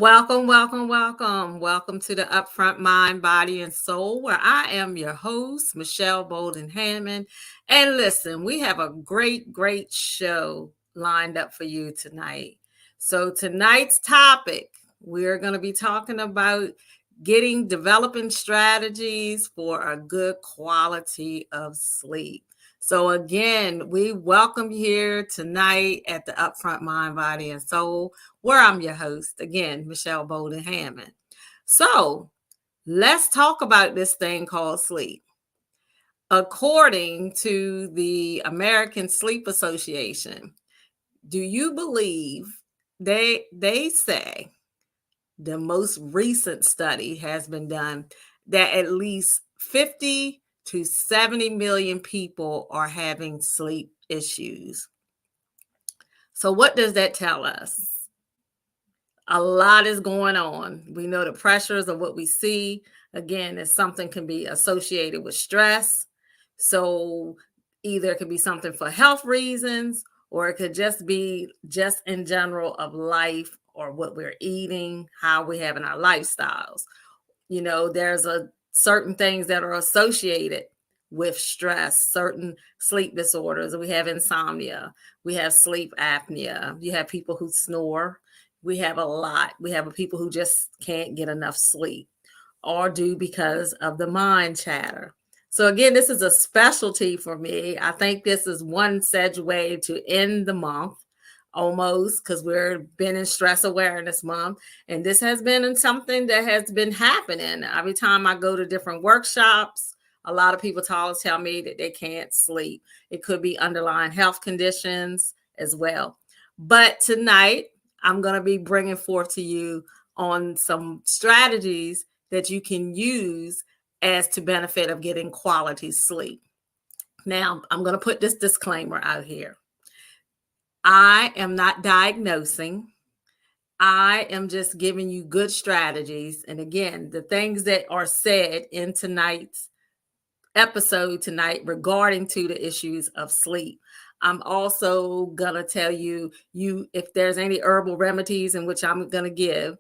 Welcome, welcome, welcome. Welcome to the Upfront Mind, Body, and Soul, where I am your host, Michelle Boulden Hammond. And listen, we have a great show lined up for you tonight. So, tonight's topic, we're going to be talking about developing strategies for a good quality of sleep. So, again, we welcome you here tonight at the Upfront Mind, Body, and Soul, where I'm your host, again, Michelle Boulden Hammond. So let's talk about this thing called sleep. According to the American Sleep Association, do you believe they say the most recent study has been done that at least 50 to 70 million people are having sleep issues? So what does that tell us? A lot is going on. We know the pressures of what we see. Again, is something can be associated with stress. So either it could be something for health reasons, or it could just be just in general of life or what we're eating, how we have in our lifestyles. There's a certain things that are associated with stress, certain sleep disorders. We have insomnia, we have sleep apnea, you have people who snore. We have a lot. We have people who just can't get enough sleep or do because of the mind chatter. So again, this is a specialty for me. I think this is one such way to end the month almost, because we've been in stress awareness month. And this has been something that has been happening. Every time I go to different workshops, a lot of people tell me that they can't sleep. It could be underlying health conditions as well. But tonight, I'm going to be bringing forth to you on some strategies that you can use as to benefit of getting quality sleep. Now, I'm going to put this disclaimer out here. I am not diagnosing. I am just giving you good strategies. And again, the things that are said in tonight's episode tonight regarding to the issues of sleep. I'm also going to tell you if there's any herbal remedies in which I'm going to give,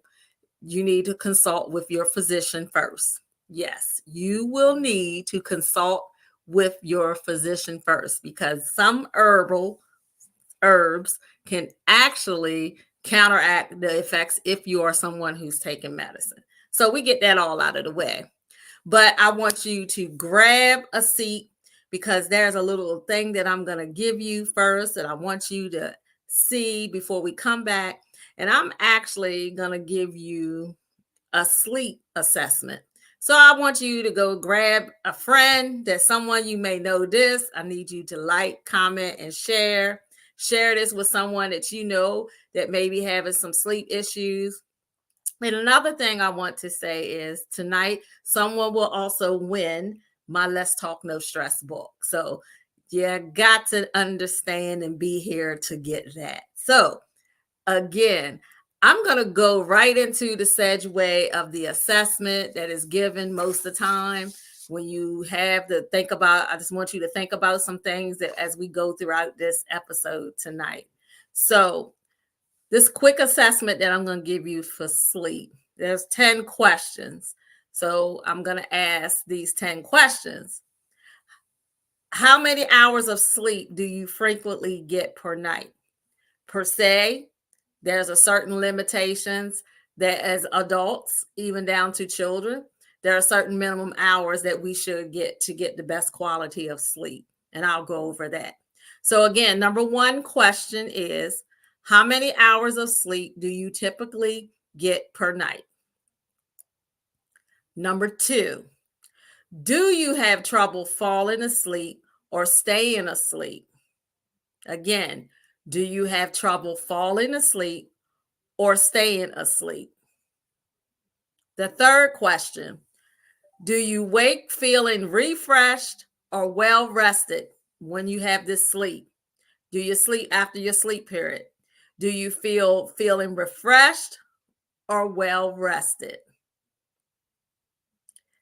you need to consult with your physician first. Yes, you will need to consult with your physician first, because some herbs can actually counteract the effects if you are someone who's taking medicine. So we get that all out of the way. But I want you to grab a seat, because there's a little thing that I'm going to give you first that I want you to see before we come back. And I'm actually going to give you a sleep assessment. So I want you to go grab a friend, that someone you may know this. I need you to like, comment, and share. Share this with someone that you know that may be having some sleep issues. And another thing I want to say is tonight, someone will also win my Let's Talk No Stress book. So you got to understand and be here to get that. So again, I'm going to go right into the segue of the assessment that is given most of the time. When you have to think about, I just want you to think about some things that as we go throughout this episode tonight. So this quick assessment that I'm going to give you for sleep, there's 10 questions. So I'm going to ask these 10 questions. How many hours of sleep do you frequently get per night? Per se, there's a certain limitations that as adults, even down to children, there are certain minimum hours that we should get to get the best quality of sleep. And I'll go over that. So again, number one question is, how many hours of sleep do you typically get per night? Number two, do you have trouble falling asleep or staying asleep? Again, do you have trouble falling asleep or staying asleep? The third question, do you wake feeling refreshed or well rested when you have this sleep? Do you sleep after your sleep period? Do you feel feeling refreshed or well rested?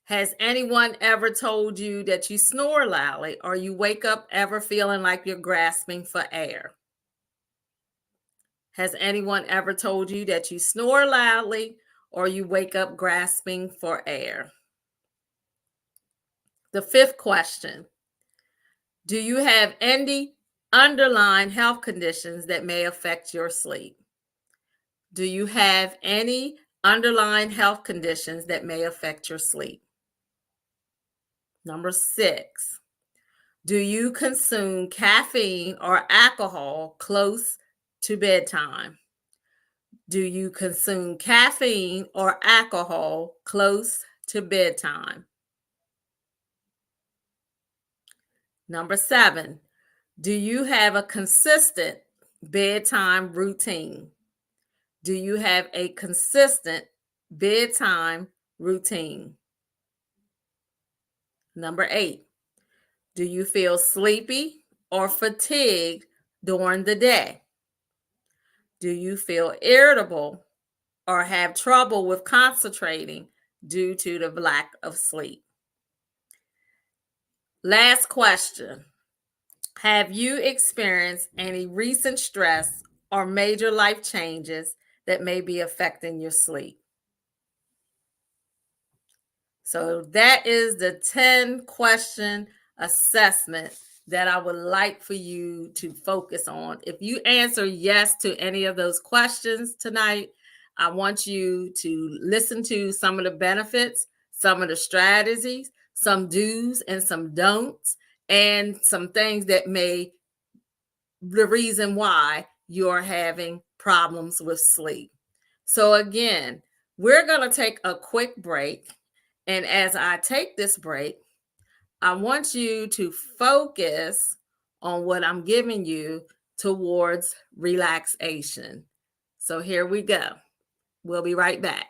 Has anyone ever told you that you snore loudly or you wake up ever feeling like you're grasping for air? Has anyone ever told you that you snore loudly or you wake up grasping for air? The fifth question: do you have any underlying health conditions that may affect your sleep? Do you have any underlying health conditions that may affect your sleep? Number 6, do you consume caffeine or alcohol close to bedtime? Do you consume caffeine or alcohol close to bedtime? Number 7, do you have a consistent bedtime routine? Do you have a consistent bedtime routine? Number 8, do you feel sleepy or fatigued during the day? Do you feel irritable or have trouble with concentrating due to the lack of sleep? Last question: have you experienced any recent stress or major life changes that may be affecting your sleep? So that is the 10-question assessment that I would like for you to focus on. If you answer yes to any of those questions tonight, I want you to listen to some of the benefits, some of the strategies, some do's and some don'ts, and some things that may the reason why you're having problems with sleep. So again, we're going to take a quick break. And as I take this break, I want you to focus on what I'm giving you towards relaxation. So here we go. We'll be right back.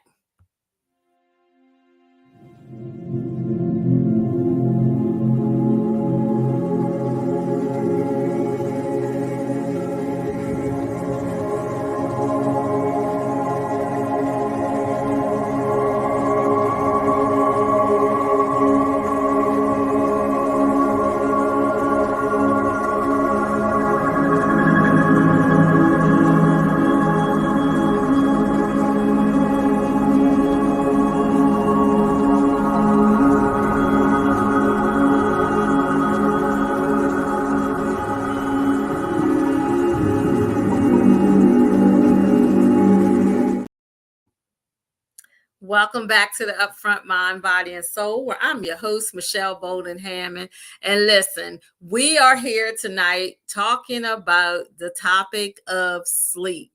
Welcome back to the Upfront Mind, Body, and Soul, where I'm your host, Michelle Boulden Hammond. And listen, we are here tonight talking about the topic of sleep.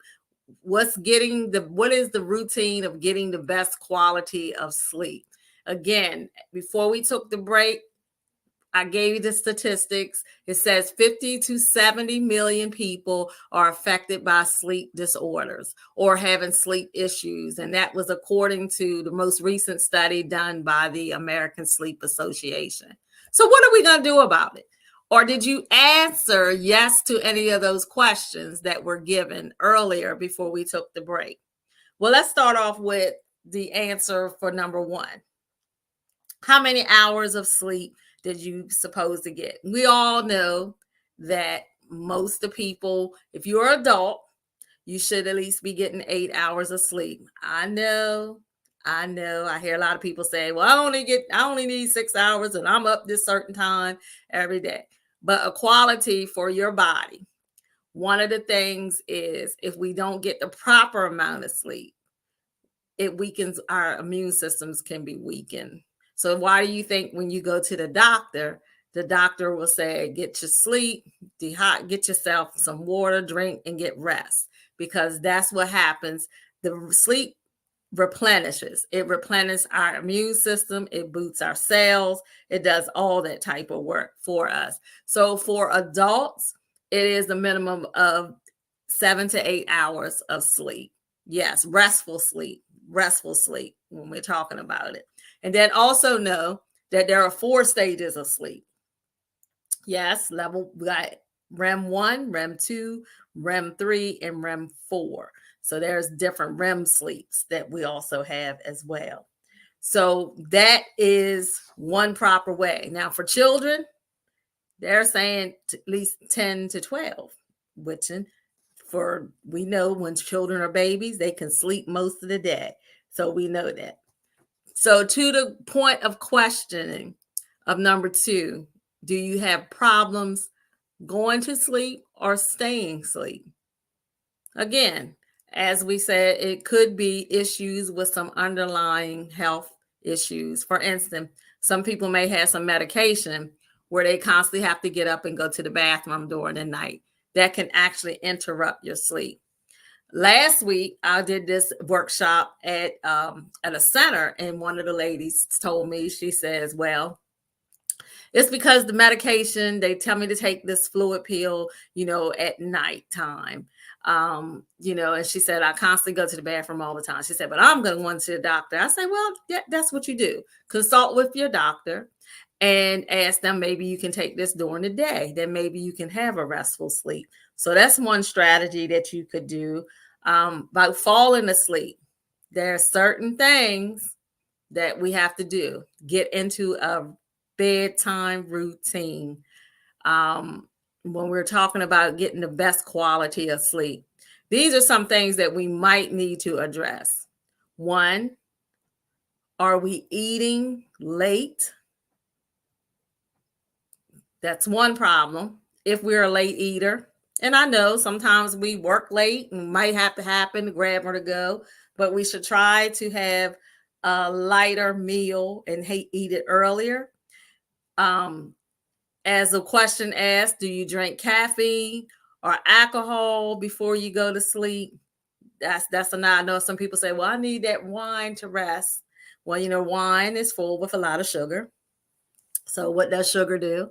What is the routine of getting the best quality of sleep? Again, before we took the break, I gave you the statistics. It says 50 to 70 million people are affected by sleep disorders or having sleep issues. And that was according to the most recent study done by the American Sleep Association. So what are we going to do about it? Or did you answer yes to any of those questions that were given earlier before we took the break? Well, let's start off with the answer for number 1. How many hours of sleep did you suppose to get? We all know that most of the people, if you're an adult, you should at least be getting 8 hours of sleep. I know. I hear a lot of people say, well, I only need 6 hours and I'm up this certain time every day. But a quality for your body. One of the things is if we don't get the proper amount of sleep, it weakens our immune systems can be weakened. So why do you think when you go to the doctor will say, get your sleep, get yourself some water, drink, and get rest? Because that's what happens. The sleep replenishes. It replenishes our immune system. It boosts our cells. It does all that type of work for us. So for adults, it is a minimum of 7 to 8 hours of sleep. Yes, restful sleep when we're talking about it. And then also know that there are 4 stages of sleep. Yes, we got REM 1, REM 2, REM 3, and REM 4. So there's different REM sleeps that we also have as well. So that is one proper way. Now for children, they're saying at least 10 to 12, which we know when children are babies, they can sleep most of the day. So we know that. So to the point of questioning of number 2, do you have problems going to sleep or staying asleep? Again, as we said, it could be issues with some underlying health issues. For instance, some people may have some medication where they constantly have to get up and go to the bathroom during the night. That can actually interrupt your sleep. Last week, I did this workshop at a center, and one of the ladies told me, she says, well, it's because the medication, they tell me to take this fluid pill, at nighttime. And she said, I constantly go to the bathroom all the time. She said, but I'm going to the doctor. I said, well, yeah, that's what you do. Consult with your doctor and ask them, maybe you can take this during the day. Then maybe you can have a restful sleep. So that's one strategy that you could do. By falling asleep, there are certain things that we have to do. Get into a bedtime routine. When we're talking about getting the best quality of sleep, these are some things that we might need to address. One, are we eating late? That's one problem. If we're a late eater, and I know sometimes we work late and might have to happen to grab or to go, but we should try to have a lighter meal and eat it earlier. As a question asked, do you drink caffeine or alcohol before you go to sleep? That's a no. I know some people say, well, I need that wine to rest. Well, wine is full with a lot of sugar. So what does sugar do?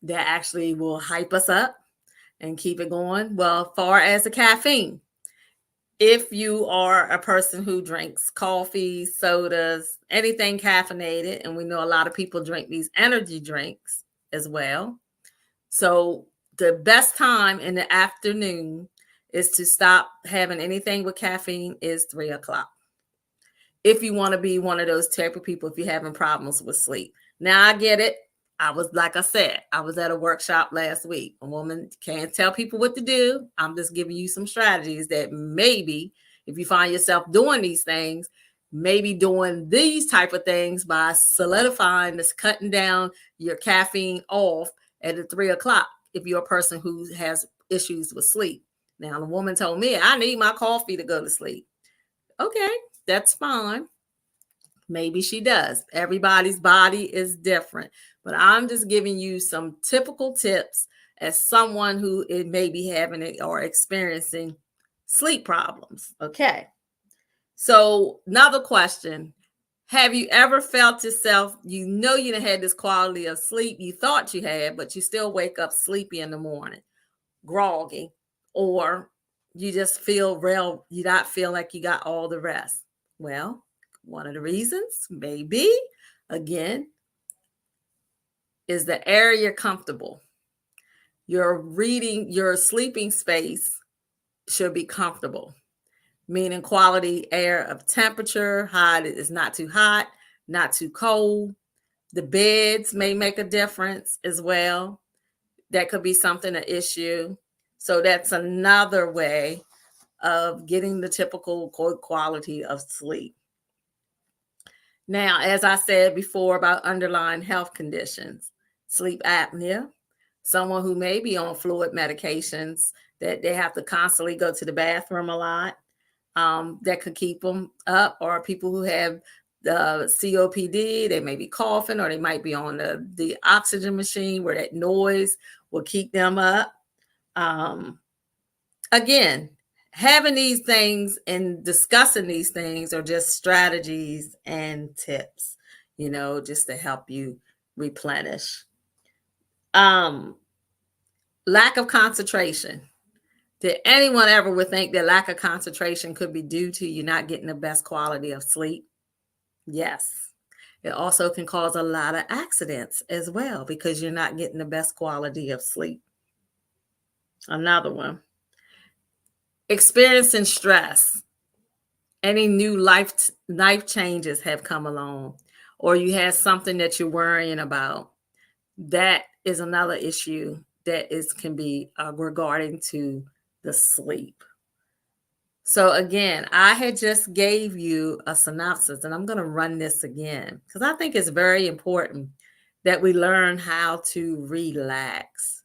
That actually will hype us up and keep it going. Well, far as the caffeine, if you are a person who drinks coffee, sodas, anything caffeinated, and we know a lot of people drink these energy drinks as well. So the best time in the afternoon is to stop having anything with caffeine is 3:00. If you want to be one of those type of people, if you're having problems with sleep. Now I get it. Like I said, I was at a workshop last week. A woman can't tell people what to do. I'm just giving you some strategies that maybe if you find yourself doing these things, maybe doing these type of things by solidifying this, cutting down your caffeine off at 3:00. If you're a person who has issues with sleep. Now, the woman told me I need my coffee to go to sleep. Okay, that's fine. Maybe she does. Everybody's body is different, but I'm just giving you some typical tips as someone who may be having it or experiencing sleep problems. Okay. So another question. Have you ever felt yourself, you done had this quality of sleep you thought you had, but you still wake up sleepy in the morning, groggy, or you just you not feel like you got all the rest? Well, one of the reasons maybe, again, is the area comfortable. Your sleeping space should be comfortable, meaning quality air of temperature. Hot is not too hot, not too cold. The beds may make a difference as well. That could be something, an issue. So that's another way of getting the typical quality of sleep. Now, as I said before about underlying health conditions, sleep apnea, someone who may be on fluid medications that they have to constantly go to the bathroom a lot, that could keep them up, or people who have the COPD, they may be coughing, or they might be on the oxygen machine where that noise will keep them up. Again, having these things and discussing these things are just strategies and tips, just to help you replenish. Lack of concentration. Did anyone ever would think that lack of concentration could be due to you not getting the best quality of sleep? Yes. It also can cause a lot of accidents as well because you're not getting the best quality of sleep. Another one. Experiencing stress. Any new life changes have come along, or you have something that you're worrying about. That is another issue that can be regarding to the sleep. So again, I had just gave you a synopsis, and I'm going to run this again because I think it's very important that we learn how to relax.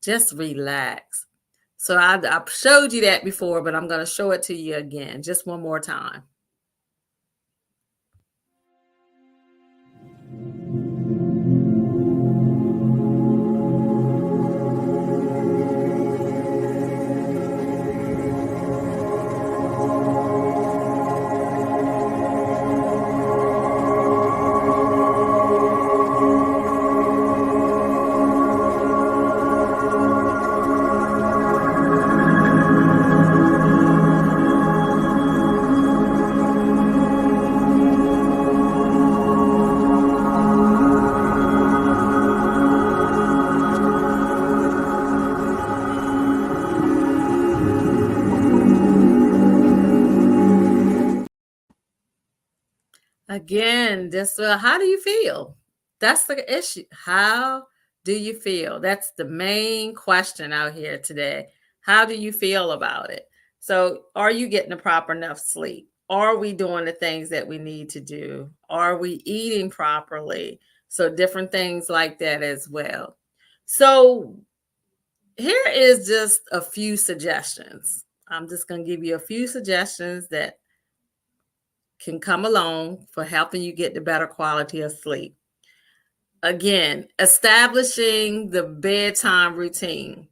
Just relax. So I showed you that before, but I'm going to show it to you again, just one more time. Again, just how do you feel? That's the issue. How do you feel? That's the main question out here today. How do you feel about it? So, are you getting a proper enough sleep? Are we doing the things that we need to do? Are we eating properly? So, different things like that as well. So, here is just a few suggestions. I'm just going to give you a few suggestions that can come along for helping you get the better quality of sleep. Again, establishing the bedtime routine.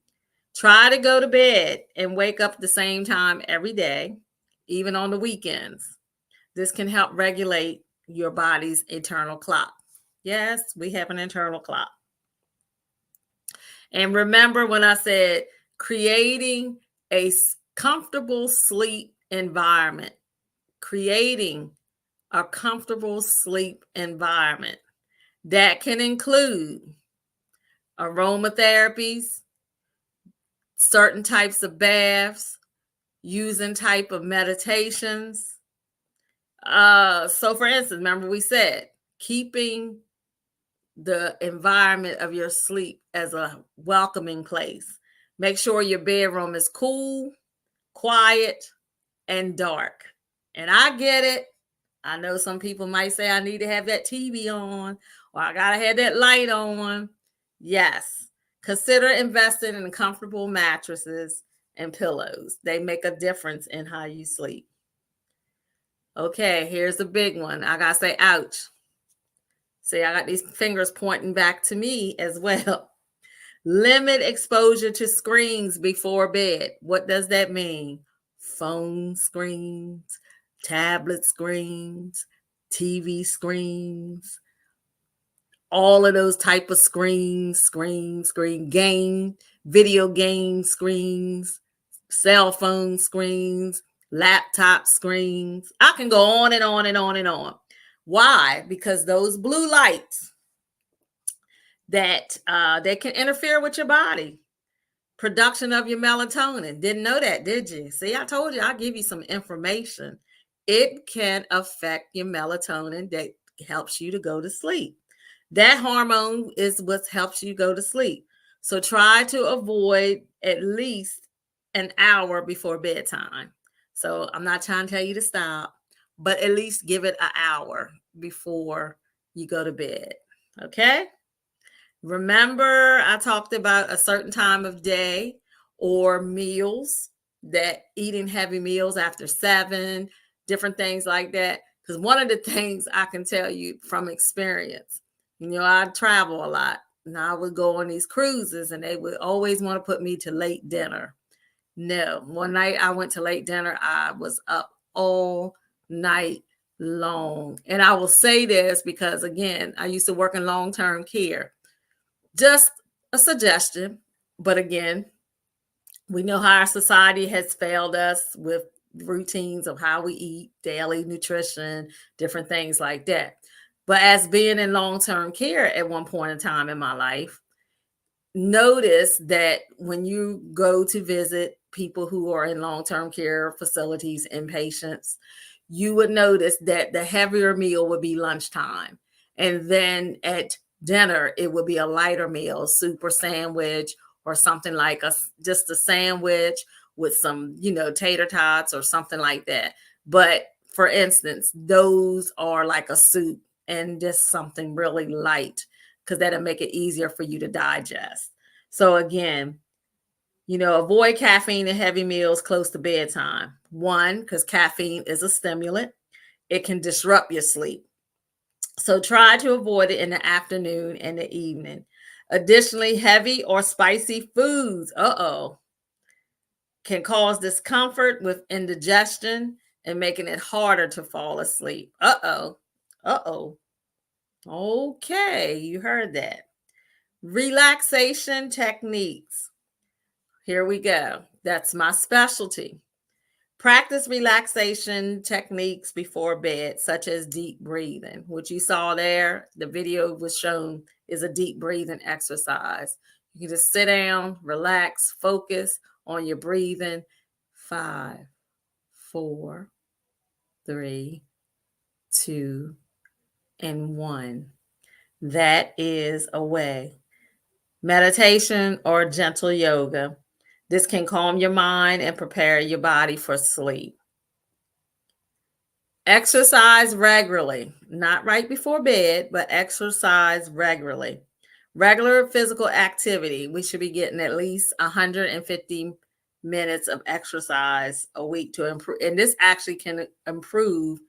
Try to go to bed and wake up at the same time every day, even on the weekends. This can help regulate your body's internal clock. Yes, we have an internal clock. And remember when I said creating a comfortable sleep environment, creating a comfortable sleep environment that can include aromatherapies, certain types of baths, using type of meditations. So for instance, remember we said keeping the environment of your sleep as a welcoming place. Make sure your bedroom is cool, quiet, and dark. And I get it. I know some people might say I need to have that TV on or I got to have that light on. Yes. Consider investing in comfortable mattresses and pillows. They make a difference in how you sleep. Okay, here's the big one. I got to say, ouch. See, I got these fingers pointing back to me as well. Limit exposure to screens before bed. What does that mean? Phone screens, tablet screens, TV screens, all of those type of screen, game, video game screens, cell phone screens, laptop screens. I can go on and on and on and on. Why? Because those blue lights that they can interfere with your body. Production of your melatonin. Didn't know that, did you? See, I told you I'll give you some information. It can affect your melatonin that helps you to go to sleep. That hormone is what helps you go to sleep. So try to avoid at least an hour before bedtime. So I'm not trying to tell you to stop, but at least give it an hour before you go to bed. Okay? Remember, I talked about a certain time of day or meals, that eating heavy meals after 7, different things like that. Because one of the things I can tell you from experience, I travel a lot and I would go on these cruises and they would always want to put me to late dinner. No, one night I went to late dinner. I was up all night long. And I will say this because, again, I used to work in long-term care. Just a suggestion, but again, we know how our society has failed us with routines of how we eat, daily nutrition, different things like that. But as being in long-term care at one point in time in my life, notice that when you go to visit people who are in long-term care facilities, inpatients, you would notice that the heavier meal would be lunchtime. And then at dinner, it would be a lighter meal, soup or sandwich, or something like just a sandwich with some, tater tots or something like that. But for instance, those are like a soup and just something really light because that'll make it easier for you to digest. So again, avoid caffeine and heavy meals close to bedtime. One, because caffeine is a stimulant, it can disrupt your sleep. So try to avoid it in the afternoon and the evening. Additionally, heavy or spicy foods, can cause discomfort with indigestion and making it harder to fall asleep. Uh-oh. Okay, you heard that. Relaxation techniques. Here we go. That's my specialty. Practice relaxation techniques before bed, such as deep breathing. What you saw there, the video was shown, is a deep breathing exercise. You can just sit down, relax, focus on your breathing. 5, 4, 3, 2, and 1. That is a way. Meditation or gentle yoga. This can calm your mind and prepare your body for sleep. Exercise regularly, not right before bed, but exercise regularly. Regular physical activity. We should be getting at least 150 minutes of exercise a week to improve. And this actually can improve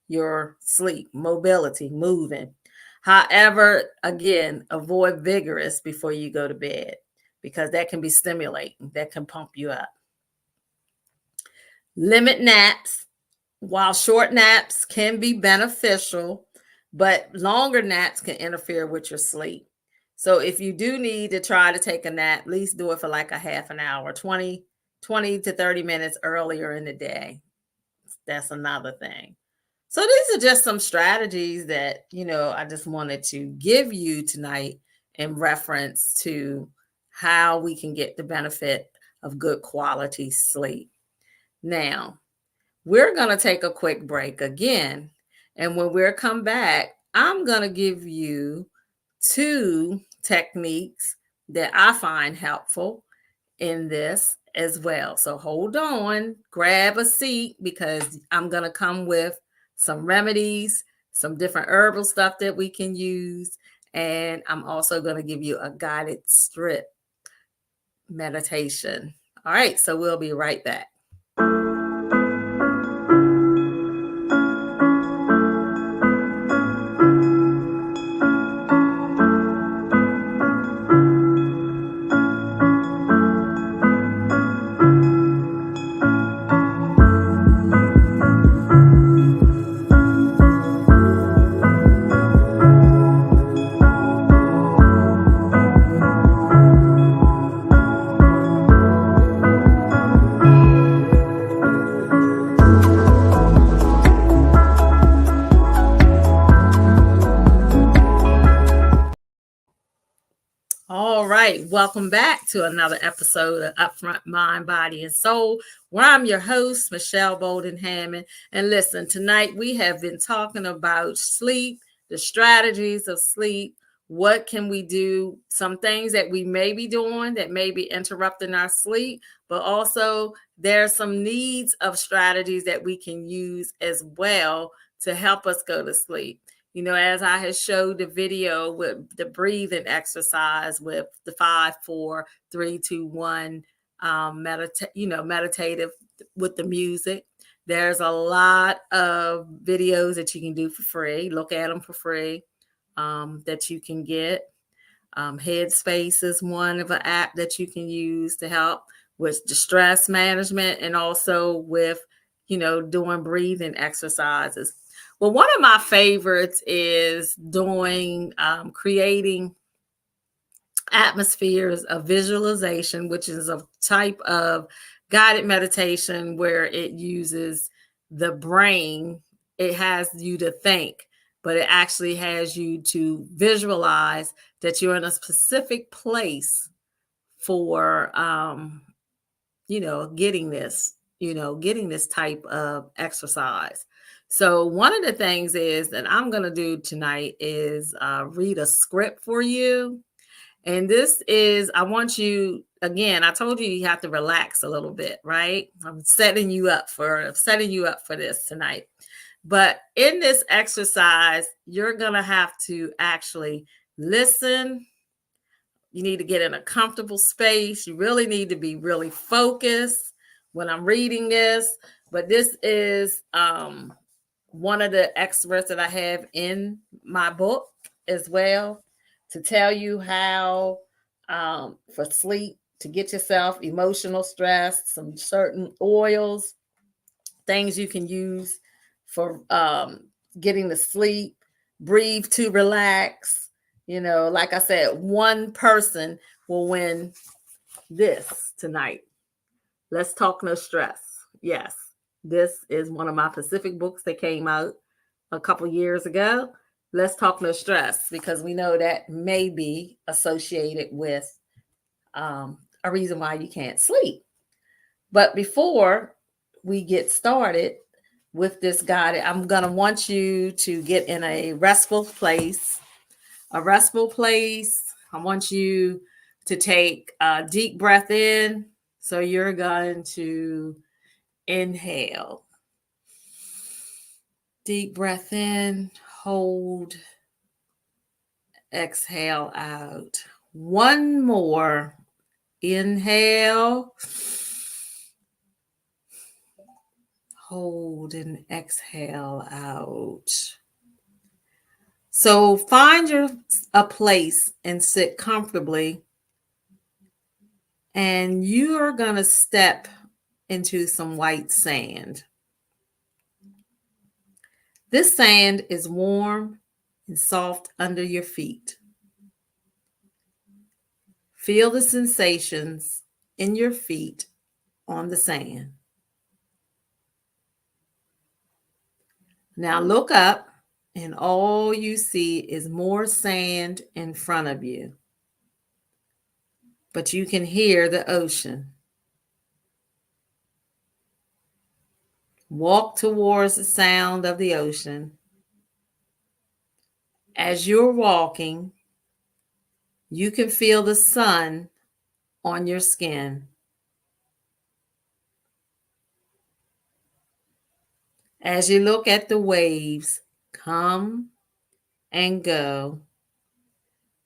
your sleep, mobility, moving. However, again, avoid vigorous before you go to bed because that can be stimulating, that can pump you up. Limit naps. While short naps can be beneficial, but longer naps can interfere with your sleep. So if you do need to try to take a nap, at least do it for like a half an hour, 20 to 30 minutes earlier in the day. That's another thing. So these are just some strategies that, I just wanted to give you tonight in reference to how we can get the benefit of good quality sleep. Now, we're going to take a quick break again. And when we come back, I'm going to give you 2 techniques that I find helpful in this as well. So hold on, grab a seat because I'm going to come with some remedies, some different herbal stuff that we can use. And I'm also going to give you a guided strip meditation. All right, so we'll be right back. All right, welcome back to another episode of Upfront Mind, Body, and Soul, where I'm your host, Michelle Boulden Hammond. And listen, tonight we have been talking about sleep, the strategies of sleep. What can we do? Some things that we may be doing that may be interrupting our sleep, but also there's some needs of strategies that we can use as well to help us go to sleep. As I had showed the video with the breathing exercise with the 5, 4, 3, 2, 1, meditative with the music. There's a lot of videos that you can do for free. Look at them for free that you can get. Headspace is one of an app that you can use to help with distress management and also with, doing breathing exercises. Well, one of my favorites is creating atmospheres of visualization, which is a type of guided meditation where it uses the brain. It has you to think, but it actually has you to visualize that you're in a specific place for, getting this type of exercise. So one of the things is that I'm going to do tonight is read a script for you. And this is, I want you, again, I told you you have to relax a little bit, right? I'm setting you up for this tonight. But in this exercise, you're going to have to actually listen. You need to get in a comfortable space. You really need to be really focused when I'm reading this. But this is one of the experts that I have in my book as well, to tell you how, for sleep, to get yourself emotional stress, some certain oils, things you can use for getting to sleep, breathe to relax. Like I said, one person will win this tonight. Let's Talk No Stress. Yes, this is one of my Pacific books that came out a couple years ago. Let's Talk No Stress, because we know that may be associated with a reason why you can't sleep. But before we get started with this guide, I'm going to want you to get in a restful place. A restful place. I want you to take a deep breath in. So you're going to inhale. Deep breath in, hold, exhale out. One more. Inhale, hold, and exhale out. So find a place and sit comfortably, and you are going to step into some white sand. This sand is warm and soft under your feet. Feel the sensations in your feet on the sand. Now look up, and all you see is more sand in front of you. But you can hear the ocean. Walk towards the sound of the ocean. As you're walking, you can feel the sun on your skin. As you look at the waves come and go,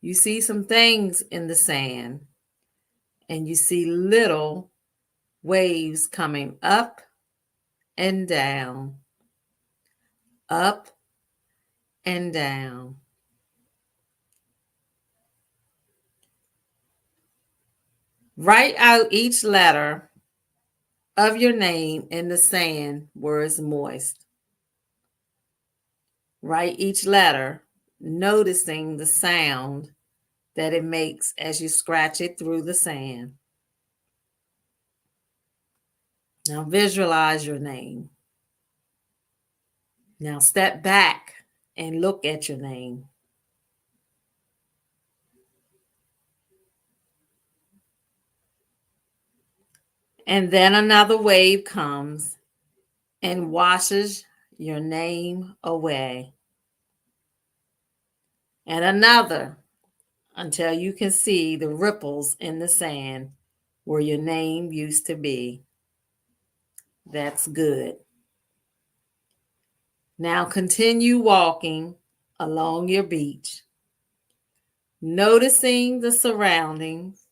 you see some things in the sand, and you see little waves coming up and down, up and down. Write out each letter of your name in the sand where it's moist. Write each letter, noticing the sound that it makes as you scratch it through the sand. Now visualize your name. Now step back and look at your name. And then another wave comes and washes your name away. And another, until you can see the ripples in the sand where your name used to be. That's good. Now continue walking along your beach, noticing the surroundings.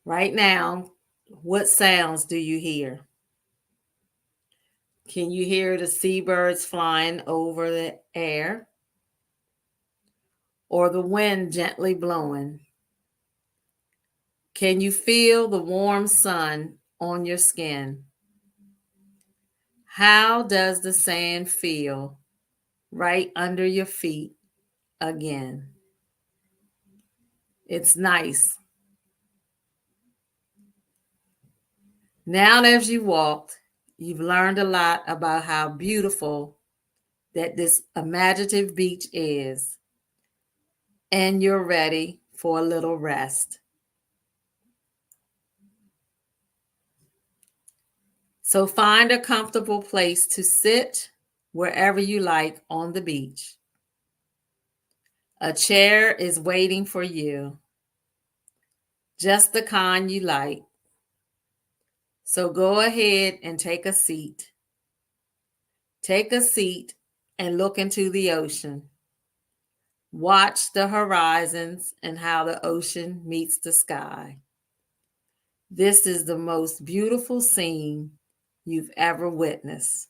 Right now, what sounds do you hear? Can you hear the seabirds flying over the air? Or the wind gently blowing? Can you feel the warm sun on your skin? How does the sand feel right under your feet again? It's nice. Now, as you walked, you've learned a lot about how beautiful that this imaginative beach is, and you're ready for a little rest. So find a comfortable place to sit wherever you like on the beach. A chair is waiting for you. just the kind you like. So go ahead and take a seat. Take a seat and look into the ocean. Watch the horizons and how the ocean meets the sky. This is the most beautiful scene you've ever witnessed.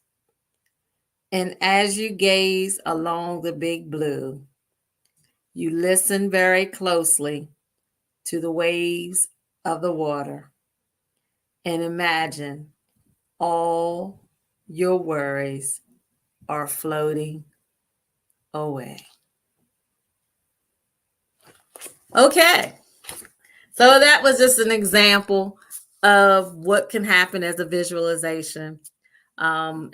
And as you gaze along the big blue, you listen very closely to the waves of the water and imagine all your worries are floating away. Okay, so that was just an example of what can happen as a visualization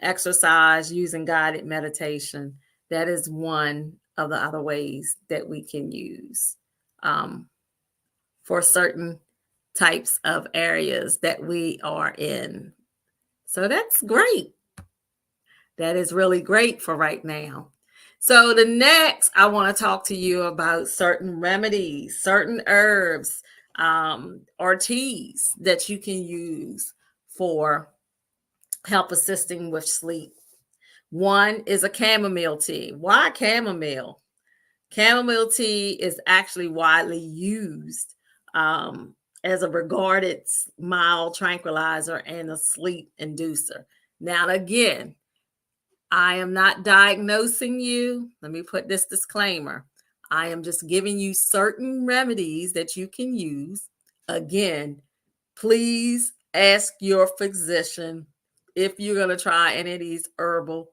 exercise using guided meditation. That is one of the other ways that we can use um, for certain types of areas that we are in. So that's great. That is really great for right now. So the next, I want to talk to you about certain remedies, certain herbs, or teas that you can use for help assisting with sleep. One is a chamomile tea. Why chamomile? Chamomile tea is actually widely used um, as a regarded mild tranquilizer and a sleep inducer. Now, again, I am not diagnosing you. Let me put this disclaimer. I am just giving you certain remedies that you can use. Again, please ask your physician if you're going to try any of these herbal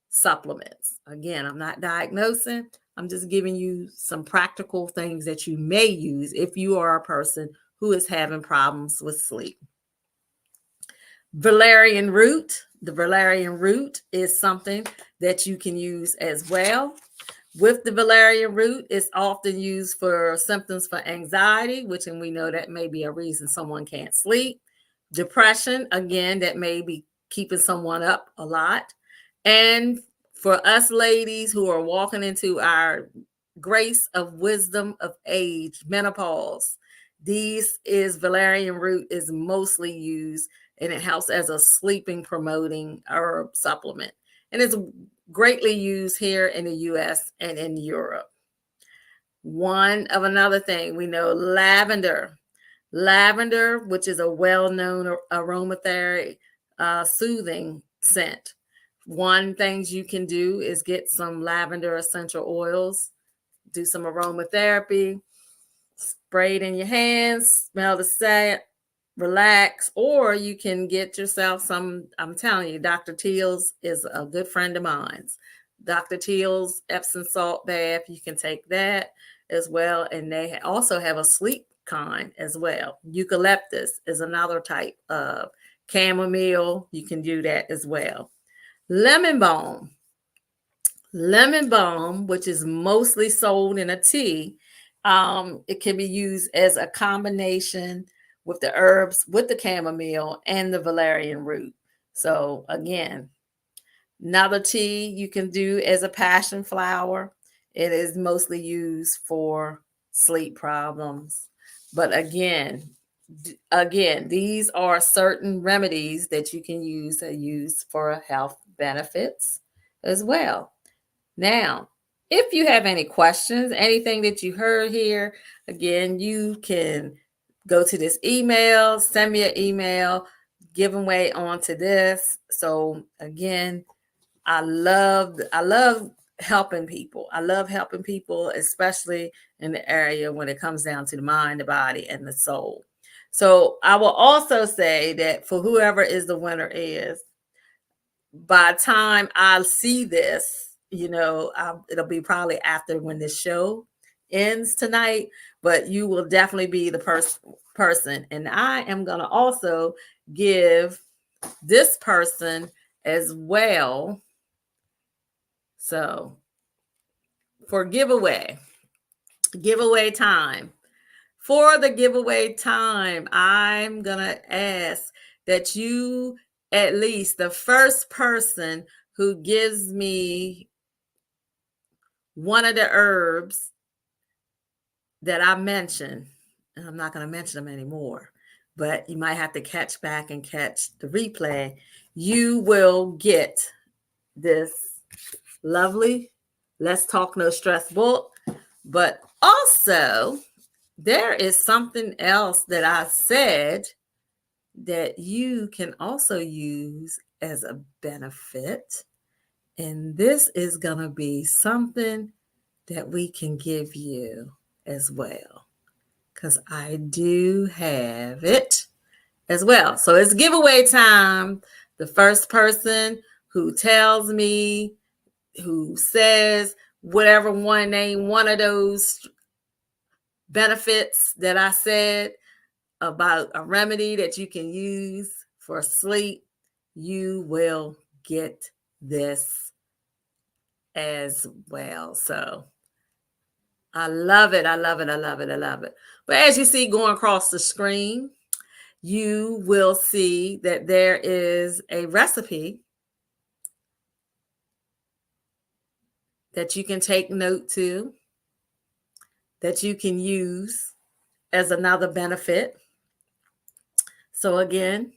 supplements. Again, I'm not diagnosing. I'm just giving you some practical things that you may use if you are a person who is having problems with sleep. Valerian root. The valerian root is something that you can use as well. With the valerian root, it's often used for symptoms for anxiety, which, and we know that may be a reason someone can't sleep. Depression, again, that may be keeping someone up a lot. And for us ladies who are walking into our grace of wisdom of age, menopause, valerian root is mostly used, and it helps as a sleeping promoting herb supplement. And it's greatly used here in the US and in Europe. One of another thing, we know lavender. Lavender, which is a well-known aromatherapy soothing scent. One things you can do is get some lavender essential oils, do some aromatherapy, spray it in your hands, smell the scent, relax, or you can get yourself some. I'm telling you, Dr. Teal's is a good friend of mine's. Dr. Teal's Epsom salt bath, you can take that as well. And they also have a sleep kind as well. Eucalyptus is another type of chamomile. You can do that as well. Lemon balm. Lemon balm, which is mostly sold in a tea, it can be used as a combination with the herbs, with the chamomile and the valerian root. So again, another tea you can do as a passion flower. It is mostly used for sleep problems. But again, these are certain remedies that you can use for health benefits as well. Now, if you have any questions, anything that you heard here, again, you can go to this email, send me an email, give away onto this. So again, I love helping people. I love helping people, especially in the area when it comes down to the mind, the body, and the soul. So I will also say that for whoever is the winner is, by the time I see this, it'll be probably after when this show ends tonight, but you will definitely be the person. And I am going to also give this person as well. So for giveaway time, for the giveaway time, I'm going to ask that you, at least the first person who gives me one of the herbs that I mentioned, and I'm not going to mention them anymore, but you might have to catch back and catch the replay. You will get this lovely Let's Talk No Stress book, but also there is something else that I said that you can also use as a benefit. And this is going to be something that we can give you as well, because I do have it as well. So it's giveaway time. The first person who tells me, who says whatever one name, one of those benefits that I said about a remedy that you can use for sleep, you will get this as well. So I love it. I love it. I love it. I love it. But as you see going across the screen, you will see that there is a recipe that you can take note to, that you can use as another benefit. So again,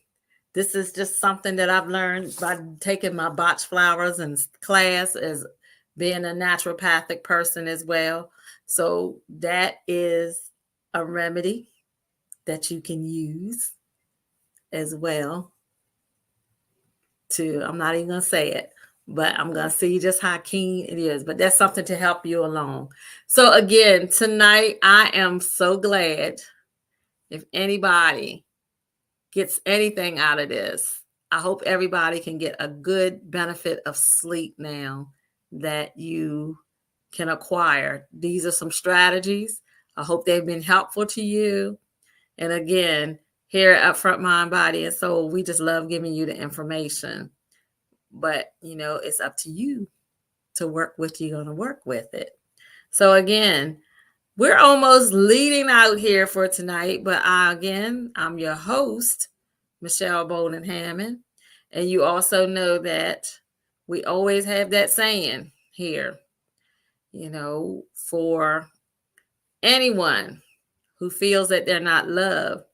this is just something that I've learned by taking my botch flowers and class as being a naturopathic person as well. So that is a remedy that you can use as well to, I'm not even going to say it, but I'm going to see just how keen it is. But that's something to help you along. So again, tonight, I am so glad if anybody gets anything out of this. I hope everybody can get a good benefit of sleep now that you can acquire. These are some strategies. I hope they've been helpful to you. And again, here at Upfront Mind, Body, and Soul, we just love giving you the information. But, it's up to you to work with you're going to work with it. So again, we're almost leading out here for tonight. But I'm your host, Michelle Boulden Hammond. And you also know that we always have that saying here, for anyone who feels that they're not loved,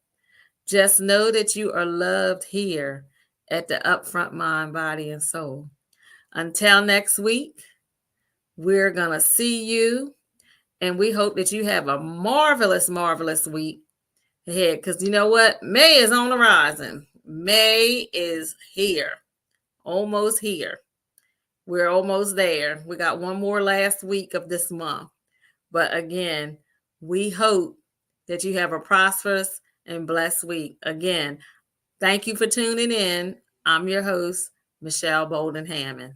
just know that you are loved here at the Upfront Mind, Body, and Soul. Until next week, we're going to see you. And we hope that you have a marvelous, marvelous week ahead. Because you know what? May is on the horizon. May is here. Almost here. We're almost there. We got one more last week of this month. But again, we hope that you have a prosperous and blessed week. Again, thank you for tuning in. I'm your host, Michelle Boulden Hammond.